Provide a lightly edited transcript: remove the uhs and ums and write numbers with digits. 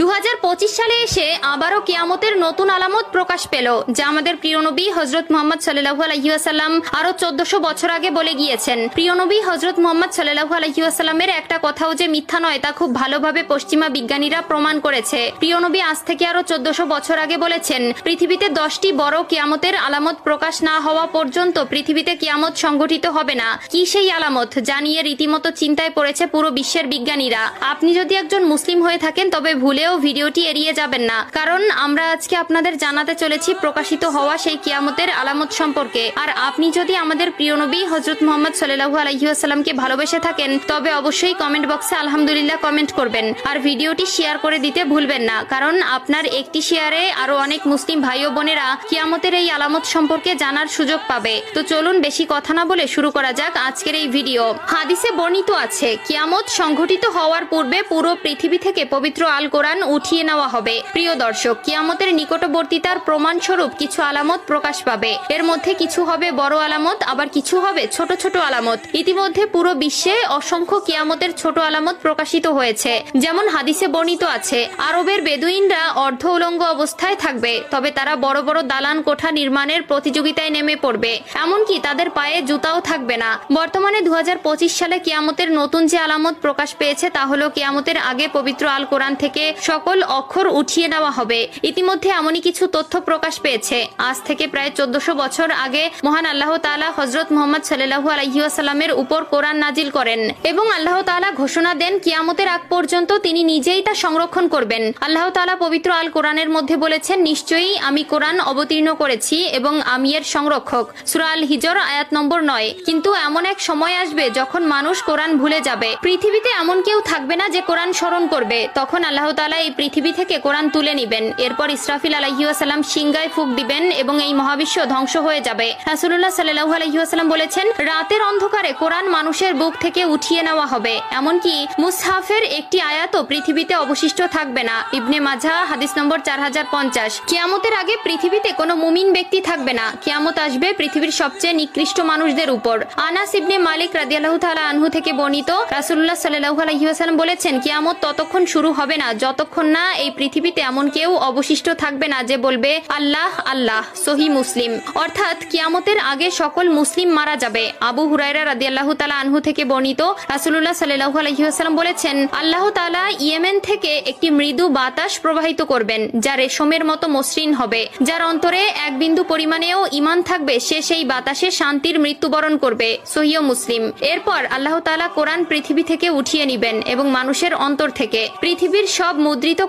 2025 সালে এসে আবারও কিয়ামতের নতুন আলামত প্রকাশ পেল, যা আমাদের প্রিয় নবী হযরত মুহাম্মদ সাল্লাল্লাহু আলাইহি ওয়াসাল্লাম আরো 1400 বছর আগে বলে গিয়েছেন। প্রিয় নবী হযরত মুহাম্মদ সাল্লাল্লাহু আলাইহি ওয়াসাল্লামের একটা কথাও যে মিথ্যা নয় তা খুব ভালোভাবে পশ্চিমা বিজ্ঞানীরা প্রমাণ করেছে। প্রিয় নবী আজ থেকে আরো 1400 বছর আগে বলেছেন, পৃথিবীতে 10টি বড় কিয়ামতের আলামত প্রকাশ না হওয়া পর্যন্ত পৃথিবীতে কিয়ামত সংঘটিত হবে না। কি সেই আলামত জানিয়ে রীতিমতো চিন্তায় পড়েছে পুরো বিশ্বের বিজ্ঞানীরা। আপনি যদি একজন মুসলিম হয়ে থাকেন তবে ভুলেও ভিডিওটি এড়িয়ে যাবেন না, কারণ আমরা আজকে আপনাদের জানাতে চলেছি প্রকাশিত হওয়া সেই কিয়ামতের আলামত সম্পর্কে। আর আপনি যদি আমাদের প্রিয় নবী হযরত মুহাম্মদ সাল্লাল্লাহু আলাইহি ওয়াসাল্লামকে ভালোবেসে থাকেন তবে অবশ্যই কমেন্ট বক্সে আলহামদুলিল্লাহ কমেন্ট করবেন আর ভিডিওটি শেয়ার করে দিতে ভুলবেন না, কারণ আপনার একটি শেয়ারে আরো অনেক মুসলিম ভাই ও বোনেরা কিয়ামতের এই আলামত সম্পর্কে জানার সুযোগ পাবে। তো চলুন বেশি কথা না বলে শুরু করা যাক আজকের এই ভিডিও। হাদিসে বর্ণিত আছে, কিয়ামত সংঘটিত হওয়ার পূর্বে পুরো পৃথিবী থেকে পবিত্র আল কোরআন উঠিয়ে নেওয়া হবে। প্রিয় দর্শক, কিয়ামতের নিকটবর্তীতার প্রমাণ স্বরূপ কিছু আলামত প্রকাশ পাবে। এর মধ্যে কিছু হবে বড় আলামত, আবার কিছু হবে ছোট ছোট আলামত। ইতিমধ্যে পুরো বিশ্বে অসংখ্য কিয়ামতের ছোট আলামত প্রকাশিত হয়েছে। যেমন হাদিসে বর্ণিত আছে, আরবের বেদুইনরা অর্ধ উলঙ্গ অবস্থায় থাকবে, তবে তারা বড় বড় দালান কোঠা নির্মাণের প্রতিযোগিতায় নেমে পড়বে, এমনকি তাদের পায়ে জুতাও থাকবে না। বর্তমানে 2025 সালে কিয়ামতের নতুন যে আলামত প্রকাশ পেয়েছে তা হলো কিয়ামতের আগে পবিত্র আল কোরআন থেকে সকল অক্ষর উঠিয়ে নেওয়া হবে। ইতিমধ্যে এমনই কিছু তথ্য প্রকাশ পেয়েছে। আজ থেকে প্রায় 1400 বছর আগে মহান আল্লাহ তাআলা হযরত মুহাম্মদ সাল্লাল্লাহু আলাইহি ওয়াসাল্লামের উপর কোরআন নাজিল করেন এবং আল্লাহ তাআলা ঘোষণা দেন কিয়ামতের আগ পর্যন্ত তিনি নিজেই তা সংরক্ষণ করবেন। আল্লাহ তাআলা পবিত্র আল কোরআনের মধ্যে বলেছেন, নিশ্চয়ই আমি কোরআন অবতীর্ণ করেছি এবং আমি এর সংরক্ষক। সূরা আল হিজর আয়াত নম্বর 9। কিন্তু এমন এক সময় আসবে যখন মানুষ কোরআন ভুলে যাবে। পৃথিবীতে এমন কেউ থাকবে না যে কোরআন স্মরণ করবে। তখন আল্লাহ তাআলা এই পৃথিবী থেকে কোরআন তুলে নেবেন। এরপর ইসরাফিল আলাইহিস সালাম সিংহায় ফুঁক দিবেন এবং এই মহাবিশ্ব ধ্বংস হয়ে যাবে। রাসূলুল্লাহ সাল্লাল্লাহু আলাইহি ওয়াসাল্লাম বলেছেন, রাতের অন্ধকারে কোরআন মানুষের বুক থেকে উঠিয়ে নেওয়া হবে, এমনকি মুসহাফের একটি আয়াতও পৃথিবীতে অবশিষ্ট থাকবে না। ইবনে মাজাহ হাদিস নম্বর 4050। কিয়ামতের আগে পৃথিবীতে কোনো মুমিন ব্যক্তি থাকবে না। কিয়ামত আসবে পৃথিবীর সবচেয়ে নিকৃষ্ট মানুষদের উপর। আনাস ইবনে মালিক রাদিয়াল্লাহু তাআলা আনহু থেকে বর্ণিত, রাসূলুল্লাহ সাল্লাল্লাহু আলাইহি ওয়াসাল্লাম বলেছেন, কিয়ামত ততক্ষণ শুরু হবে না যতক্ষণ না এই পৃথিবীতে এমন কেউ অবশিষ্ট থাকবে না যে বলবে আল্লাহ আল্লাহ। সহিহ মুসলিম। অর্থাৎ কিয়ামতের আগে সকল মুসলিম মারা যাবে। আবু হুরায়রা রাদিয়াল্লাহু তাআলা আনহু থেকে বর্ণিত, রাসূলুল্লাহ সাল্লাল্লাহু আলাইহি ওয়াসাল্লাম বলেছেন, আল্লাহ তাআলা ইয়েমেন থেকে একটি মৃদু বাতাস প্রবাহিত করবেন যা রেশমের মতো মসৃণ হবে। যার অন্তরে এক বিন্দু পরিমাণেও ঈমান থাকবে সে সেই বাতাসে শান্তির মৃত্যুবরণ করবে। সহিহ মুসলিম। এরপর আল্লাহ তাআলা কোরআন পৃথিবী থেকে উঠিয়ে নেবেন এবং মানুষের অন্তর থেকে পৃথিবীর সব মুদ্রিত